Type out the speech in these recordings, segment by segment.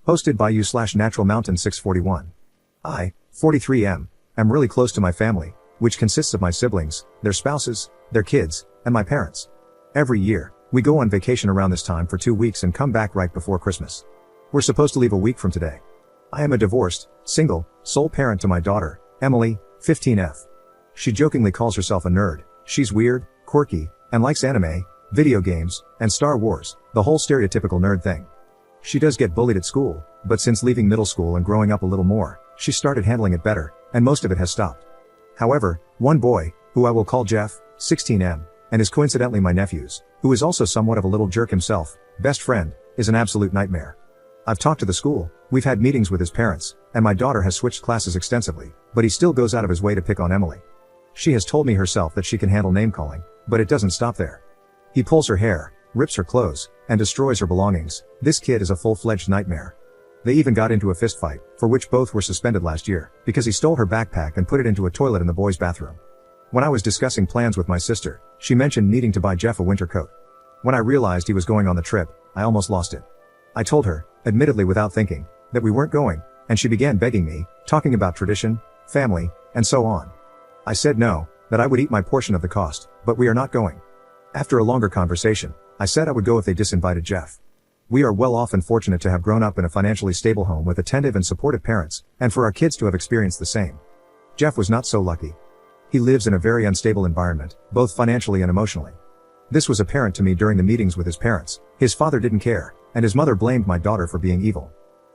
Hosted by you/Natural Mountain 641. I, 43M, am really close to my family, which consists of my siblings, their spouses, their kids, and my parents. Every year, we go on vacation around this time for 2 weeks and come back right before Christmas. We're supposed to leave a week from today. I am a divorced, single, sole parent to my daughter, Emily, 15F. She jokingly calls herself a nerd. She's weird, quirky, and likes anime, video games, and Star Wars, the whole stereotypical nerd thing. She does get bullied at school, but since leaving middle school and growing up a little more, she started handling it better, and most of it has stopped. However, one boy, who I will call Jeff, 16M, and is coincidentally my nephew's, who is also somewhat of a little jerk himself, best friend, is an absolute nightmare. I've talked to the school, we've had meetings with his parents, and my daughter has switched classes extensively, but he still goes out of his way to pick on Emily. She has told me herself that she can handle name calling, but it doesn't stop there. He pulls her hair, rips her clothes, and destroys her belongings. This kid is a full-fledged nightmare. They even got into a fist fight, for which both were suspended last year, because he stole her backpack and put it into a toilet in the boys' bathroom. When I was discussing plans with my sister, she mentioned needing to buy Jeff a winter coat. When I realized he was going on the trip, I almost lost it. I told her, admittedly without thinking, that we weren't going, and she began begging me, talking about tradition, family, and so on. I said no, that I would eat my portion of the cost, but we are not going. After a longer conversation, I said I would go if they disinvited Jeff. We are well off and fortunate to have grown up in a financially stable home with attentive and supportive parents, and for our kids to have experienced the same. Jeff was not so lucky. He lives in a very unstable environment, both financially and emotionally. This was apparent to me during the meetings with his parents. His father didn't care, and his mother blamed my daughter for being evil.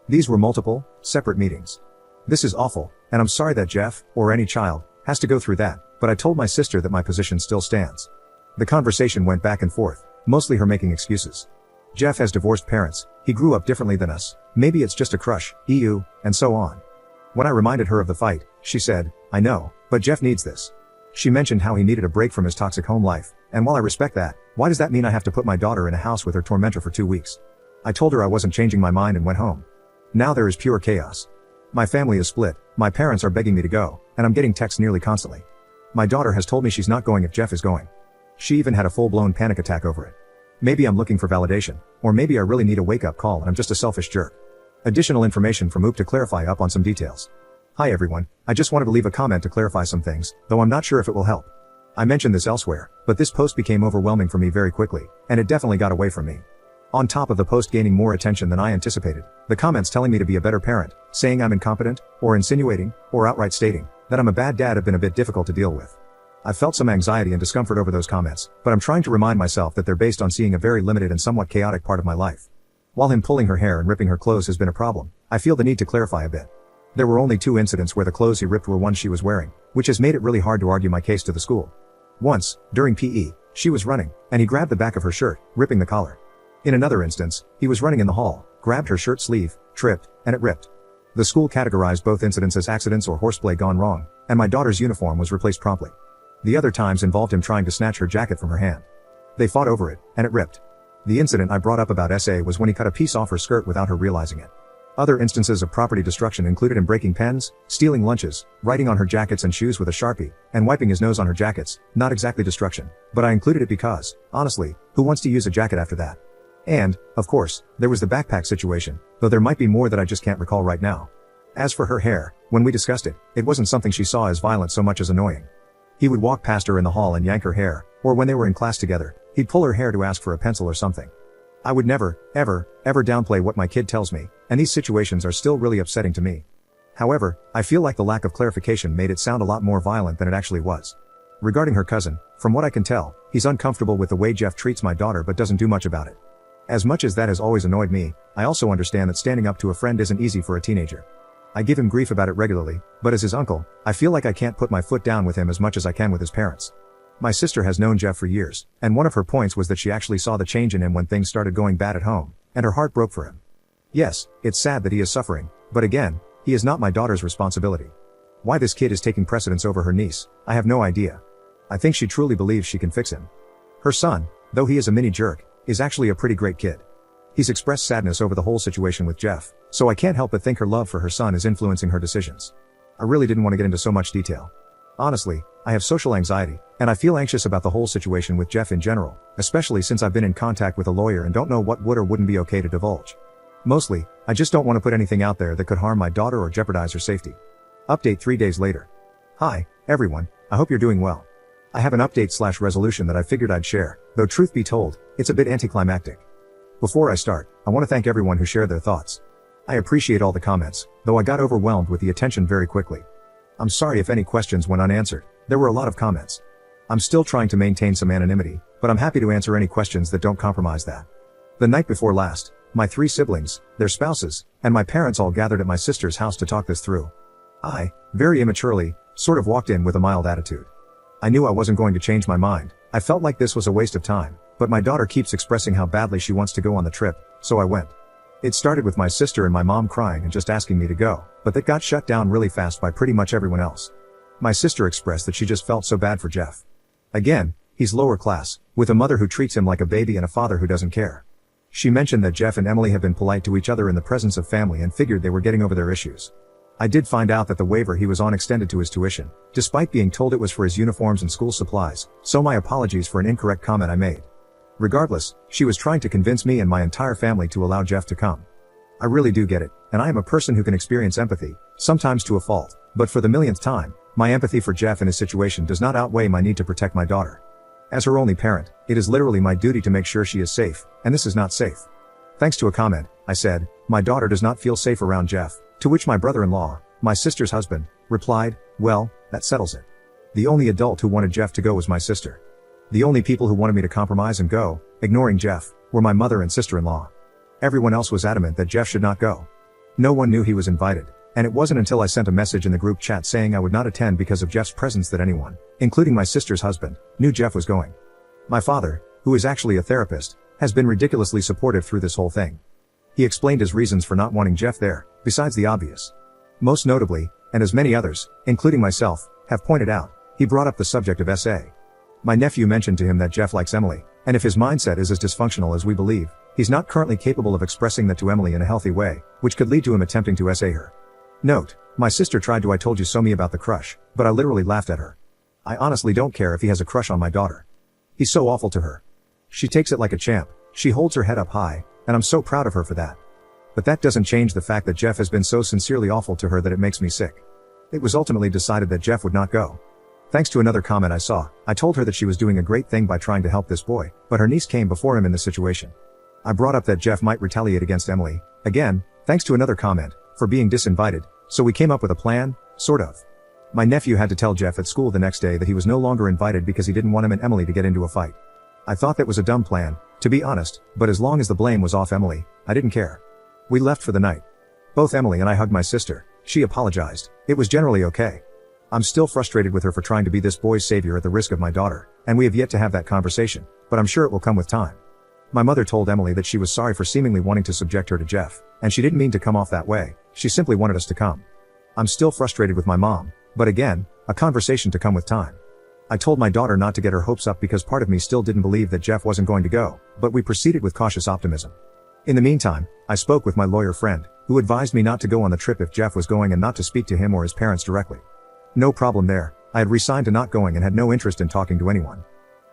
These were multiple, separate meetings. This is awful, and I'm sorry that Jeff, or any child, has to go through that, but I told my sister that my position still stands. The conversation went back and forth, mostly her making excuses. Jeff has divorced parents, he grew up differently than us, maybe it's just a crush, and so on. When I reminded her of the fight, she said, I know, but Jeff needs this. She mentioned how he needed a break from his toxic home life, and while I respect that, why does that mean I have to put my daughter in a house with her tormentor for 2 weeks? I told her I wasn't changing my mind and went home. Now there is pure chaos. My family is split, my parents are begging me to go, and I'm getting texts nearly constantly. My daughter has told me she's not going if Jeff is going. She even had a full-blown panic attack over it. Maybe I'm looking for validation, or maybe I really need a wake-up call and I'm just a selfish jerk. Additional information from OOP to clarify up on some details. Hi everyone, I just wanted to leave a comment to clarify some things, though I'm not sure if it will help. I mentioned this elsewhere, but this post became overwhelming for me very quickly, and it definitely got away from me. On top of the post gaining more attention than I anticipated, the comments telling me to be a better parent, saying I'm incompetent, or insinuating, or outright stating that I'm a bad dad have been a bit difficult to deal with. I've felt some anxiety and discomfort over those comments, but I'm trying to remind myself that they're based on seeing a very limited and somewhat chaotic part of my life. While him pulling her hair and ripping her clothes has been a problem, I feel the need to clarify a bit. There were only 2 incidents where the clothes he ripped were ones she was wearing, which has made it really hard to argue my case to the school. Once, during PE, she was running, and he grabbed the back of her shirt, ripping the collar. In another instance, he was running in the hall, grabbed her shirt sleeve, tripped, and it ripped. The school categorized both incidents as accidents or horseplay gone wrong, and my daughter's uniform was replaced promptly. The other times involved him trying to snatch her jacket from her hand. They fought over it, and it ripped. The incident I brought up about SA was when he cut a piece off her skirt without her realizing it. Other instances of property destruction included him breaking pens, stealing lunches, writing on her jackets and shoes with a Sharpie, and wiping his nose on her jackets. Not exactly destruction, but I included it because, honestly, who wants to use a jacket after that? And, of course, there was the backpack situation, though there might be more that I just can't recall right now. As for her hair, when we discussed it, it wasn't something she saw as violent so much as annoying. He would walk past her in the hall and yank her hair, or when they were in class together, he'd pull her hair to ask for a pencil or something. I would never, ever downplay what my kid tells me, and these situations are still really upsetting to me. However, I feel like the lack of clarification made it sound a lot more violent than it actually was. Regarding her cousin, from what I can tell, he's uncomfortable with the way Jeff treats my daughter but doesn't do much about it. As much as that has always annoyed me, I also understand that standing up to a friend isn't easy for a teenager. I give him grief about it regularly, but as his uncle, I feel like I can't put my foot down with him as much as I can with his parents. My sister has known Jeff for years, and one of her points was that she actually saw the change in him when things started going bad at home, and her heart broke for him. Yes, it's sad that he is suffering, but again, he is not my daughter's responsibility. Why this kid is taking precedence over her niece, I have no idea. I think she truly believes she can fix him. Her son, though he is a mini jerk, is actually a pretty great kid. He's expressed sadness over the whole situation with Jeff, so I can't help but think her love for her son is influencing her decisions. I really didn't want to get into so much detail. Honestly, I have social anxiety, and I feel anxious about the whole situation with Jeff in general, especially since I've been in contact with a lawyer and don't know what would or wouldn't be okay to divulge. Mostly, I just don't want to put anything out there that could harm my daughter or jeopardize her safety. Update 3 days later. Hi, everyone, I hope you're doing well. I have an update/resolution that I figured I'd share, though truth be told, it's a bit anticlimactic. Before I start, I want to thank everyone who shared their thoughts. I appreciate all the comments, though I got overwhelmed with the attention very quickly. I'm sorry if any questions went unanswered, there were a lot of comments. I'm still trying to maintain some anonymity, but I'm happy to answer any questions that don't compromise that. The night before last, my 3 siblings, their spouses, and my parents all gathered at my sister's house to talk this through. I, very immaturely, sort of walked in with a mild attitude. I knew I wasn't going to change my mind. I felt like this was a waste of time, but my daughter keeps expressing how badly she wants to go on the trip, so I went. It started with my sister and my mom crying and just asking me to go, but that got shut down really fast by pretty much everyone else. My sister expressed that she just felt so bad for Jeff. Again, he's lower class, with a mother who treats him like a baby and a father who doesn't care. She mentioned that Jeff and Emily have been polite to each other in the presence of family and figured they were getting over their issues. I did find out that the waiver he was on extended to his tuition, despite being told it was for his uniforms and school supplies, so my apologies for an incorrect comment I made. Regardless, she was trying to convince me and my entire family to allow Jeff to come. I really do get it, and I am a person who can experience empathy, sometimes to a fault, but for the millionth time, my empathy for Jeff and his situation does not outweigh my need to protect my daughter. As her only parent, it is literally my duty to make sure she is safe, and this is not safe. Thanks to a comment, I said, my daughter does not feel safe around Jeff, to which my brother-in-law, my sister's husband, replied, well, that settles it. The only adult who wanted Jeff to go was my sister. The only people who wanted me to compromise and go, ignoring Jeff, were my mother and sister-in-law. Everyone else was adamant that Jeff should not go. No one knew he was invited, and it wasn't until I sent a message in the group chat saying I would not attend because of Jeff's presence that anyone, including my sister's husband, knew Jeff was going. My father, who is actually a therapist, has been ridiculously supportive through this whole thing. He explained his reasons for not wanting Jeff there, besides the obvious. Most notably, and as many others, including myself, have pointed out, he brought up the subject of SA. My nephew mentioned to him that Jeff likes Emily, and if his mindset is as dysfunctional as we believe, he's not currently capable of expressing that to Emily in a healthy way, which could lead to him attempting to SA her. Note, my sister tried to I told you so me about the crush, but I literally laughed at her. I honestly don't care if he has a crush on my daughter. He's so awful to her. She takes it like a champ, she holds her head up high, and I'm so proud of her for that. But that doesn't change the fact that Jeff has been so sincerely awful to her that it makes me sick. It was ultimately decided that Jeff would not go. Thanks to another comment I saw, I told her that she was doing a great thing by trying to help this boy, but her niece came before him in the situation. I brought up that Jeff might retaliate against Emily, again, thanks to another comment, for being disinvited, so we came up with a plan, sort of. My nephew had to tell Jeff at school the next day that he was no longer invited because he didn't want him and Emily to get into a fight. I thought that was a dumb plan, to be honest, but as long as the blame was off Emily, I didn't care. We left for the night. Both Emily and I hugged my sister, she apologized, it was generally okay. I'm still frustrated with her for trying to be this boy's savior at the risk of my daughter, and we have yet to have that conversation, but I'm sure it will come with time. My mother told Emily that she was sorry for seemingly wanting to subject her to Jeff, and she didn't mean to come off that way, she simply wanted us to come. I'm still frustrated with my mom, but again, a conversation to come with time. I told my daughter not to get her hopes up because part of me still didn't believe that Jeff wasn't going to go, but we proceeded with cautious optimism. In the meantime, I spoke with my lawyer friend, who advised me not to go on the trip if Jeff was going and not to speak to him or his parents directly. No problem there, I had resigned to not going and had no interest in talking to anyone.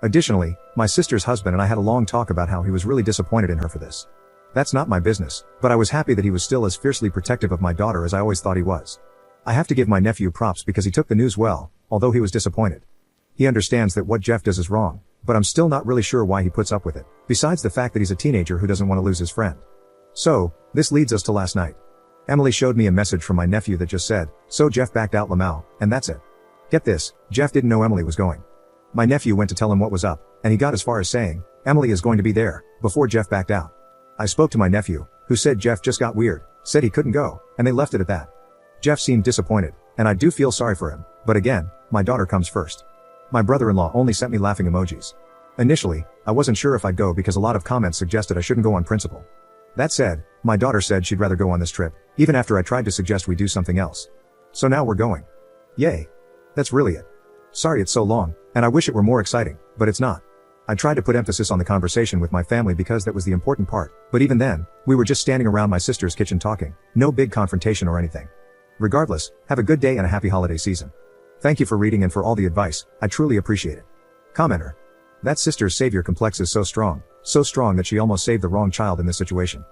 Additionally, my sister's husband and I had a long talk about how he was really disappointed in her for this. That's not my business, but I was happy that he was still as fiercely protective of my daughter as I always thought he was. I have to give my nephew props because he took the news well, although he was disappointed. He understands that what Jeff does is wrong, but I'm still not really sure why he puts up with it, besides the fact that he's a teenager who doesn't want to lose his friend. So, this leads us to last night. Emily showed me a message from my nephew that just said, so Jeff backed out Lamau, and that's it. Get this, Jeff didn't know Emily was going. My nephew went to tell him what was up, and he got as far as saying, Emily is going to be there, before Jeff backed out. I spoke to my nephew, who said Jeff just got weird, said he couldn't go, and they left it at that. Jeff seemed disappointed, and I do feel sorry for him, but again, my daughter comes first. My brother-in-law only sent me laughing emojis. Initially, I wasn't sure if I'd go because a lot of comments suggested I shouldn't go on principle. That said, my daughter said she'd rather go on this trip, even after I tried to suggest we do something else. So now we're going. Yay. That's really it. Sorry it's so long, and I wish it were more exciting, but it's not. I tried to put emphasis on the conversation with my family because that was the important part, but even then, we were just standing around my sister's kitchen talking, no big confrontation or anything. Regardless, have a good day and a happy holiday season. Thank you for reading and for all the advice, I truly appreciate it. Commenter. That sister's savior complex is so strong that she almost saved the wrong child in this situation.